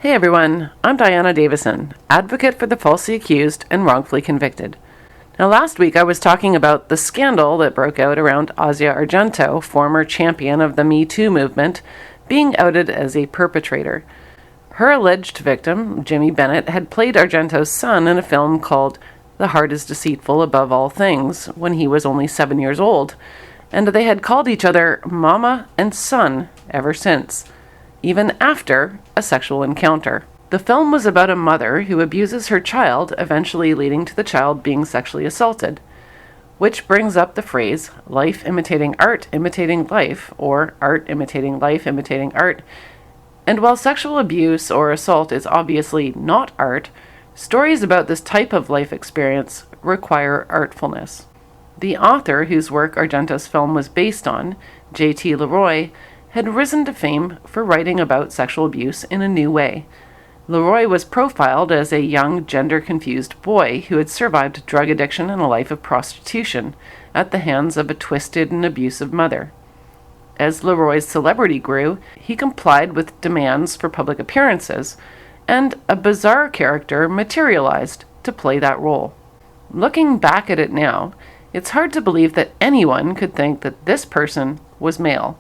Hey everyone, I'm Diana Davison, advocate for the falsely accused and wrongfully convicted. Now last week I was talking about the scandal that broke out around Asia Argento, former champion of the Me Too movement, being outed as a perpetrator. Her alleged victim, Jimmy Bennett, had played Argento's son in a film called The Heart is Deceitful Above All Things when he was only 7 years old, and they had called each other Mama and Son ever since, even after a sexual encounter. The film was about a mother who abuses her child, eventually leading to the child being sexually assaulted, which brings up the phrase, life imitating art imitating life, or art imitating life imitating art. And while sexual abuse or assault is obviously not art, stories about this type of life experience require artfulness. The author whose work Argento's film was based on, J.T. Leroy, had risen to fame for writing about sexual abuse in a new way. Leroy was profiled as a young, gender-confused boy who had survived drug addiction and a life of prostitution at the hands of a twisted and abusive mother. As Leroy's celebrity grew, he complied with demands for public appearances, and a bizarre character materialized to play that role. Looking back at it now, it's hard to believe that anyone could think that this person was male.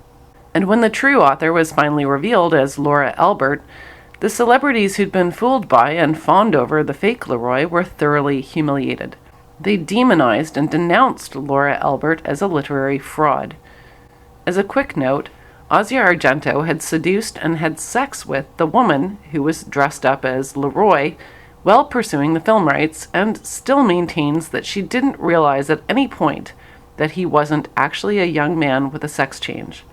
And when the true author was finally revealed as Laura Albert, the celebrities who'd been fooled by and fawned over the fake Leroy were thoroughly humiliated. They demonized and denounced Laura Albert as a literary fraud. As a quick note, Asia Argento had seduced and had sex with the woman who was dressed up as Leroy while pursuing the film rights, and still maintains that she didn't realize at any point that he wasn't actually a young man with a sex change.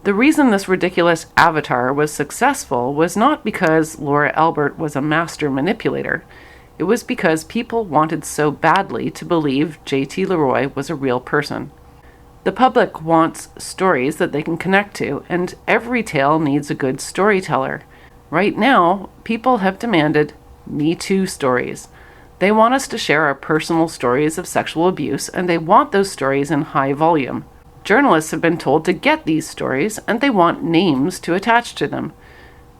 The reason this ridiculous avatar was successful was not because Laura Albert was a master manipulator. It was because people wanted so badly to believe J.T. Leroy was a real person. The public wants stories that they can connect to, and every tale needs a good storyteller. Right now, people have demanded Me Too stories. They want us to share our personal stories of sexual abuse, and they want those stories in high volume. Journalists have been told to get these stories, and they want names to attach to them.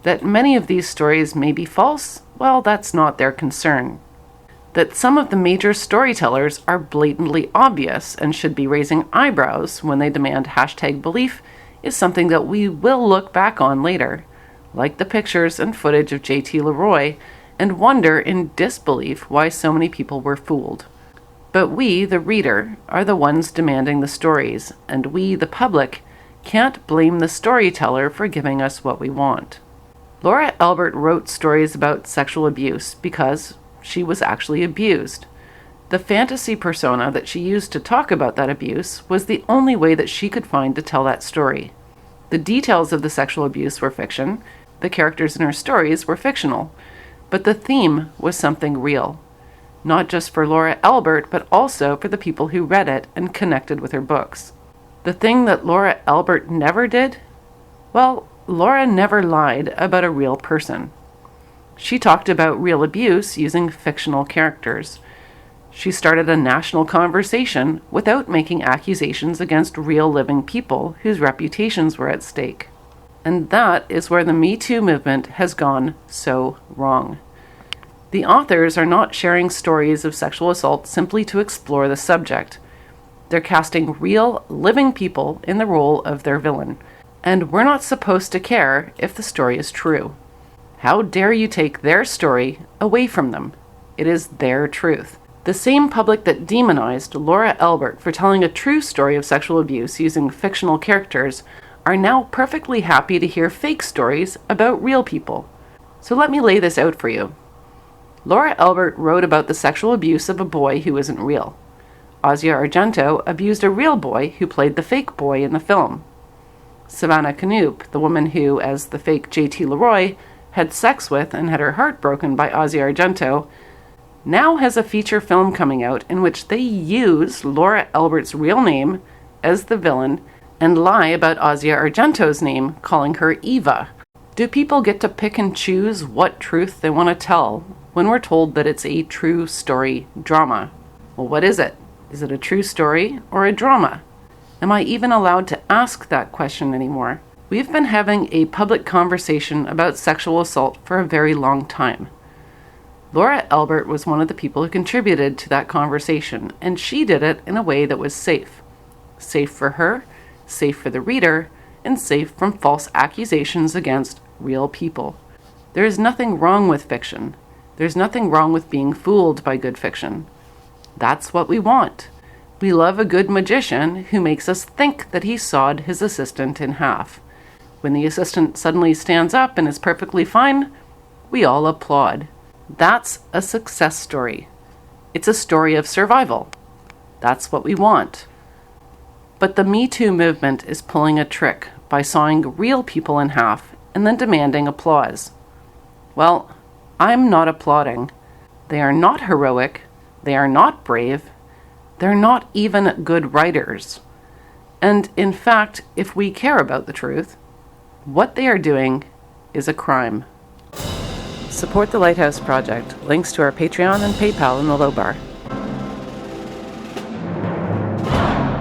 That many of these stories may be false, well, that's not their concern. That some of the major storytellers are blatantly obvious and should be raising eyebrows when they demand #belief is something that we will look back on later, like the pictures and footage of J.T. Leroy, and wonder in disbelief why so many people were fooled. But we, the reader, are the ones demanding the stories, and we, the public, can't blame the storyteller for giving us what we want. Laura Albert wrote stories about sexual abuse because she was actually abused. The fantasy persona that she used to talk about that abuse was the only way that she could find to tell that story. The details of the sexual abuse were fiction, the characters in her stories were fictional, but the theme was something real. Not just for Laura Albert, but also for the people who read it and connected with her books. The thing that Laura Albert never did? Well, Laura never lied about a real person. She talked about real abuse using fictional characters. She started a national conversation without making accusations against real living people whose reputations were at stake. And that is where the Me Too movement has gone so wrong. The authors are not sharing stories of sexual assault simply to explore the subject. They're casting real, living people in the role of their villain. And we're not supposed to care if the story is true. How dare you take their story away from them? It is their truth. The same public that demonized Laura Albert for telling a true story of sexual abuse using fictional characters are now perfectly happy to hear fake stories about real people. So let me lay this out for you. Laura Albert wrote about the sexual abuse of a boy who isn't real. Asia Argento abused a real boy who played the fake boy in the film. Savannah Knoop, the woman who, as the fake J.T. Leroy, had sex with and had her heart broken by Asia Argento, now has a feature film coming out in which they use Laura Albert's real name as the villain and lie about Asia Argento's name, calling her Eva. Do people get to pick and choose what truth they want to tell when we're told that it's a true story drama? Well, what is it? Is it a true story or a drama? Am I even allowed to ask that question anymore? We've been having a public conversation about sexual assault for a very long time. Laura Albert was one of the people who contributed to that conversation, and she did it in a way that was safe. Safe for her, safe for the reader, and safe from false accusations against real people. There is nothing wrong with fiction. There's nothing wrong with being fooled by good fiction. That's what we want. We love a good magician who makes us think that he sawed his assistant in half. When the assistant suddenly stands up and is perfectly fine, we all applaud. That's a success story. It's a story of survival. That's what we want. But the Me Too movement is pulling a trick by sawing real people in half and then demanding applause. Well, I'm not applauding. They are not heroic. They are not brave. They're not even good writers. And in fact, if we care about the truth, what they are doing is a crime. Support the Lighthouse Project. Links to our Patreon and PayPal in the low bar.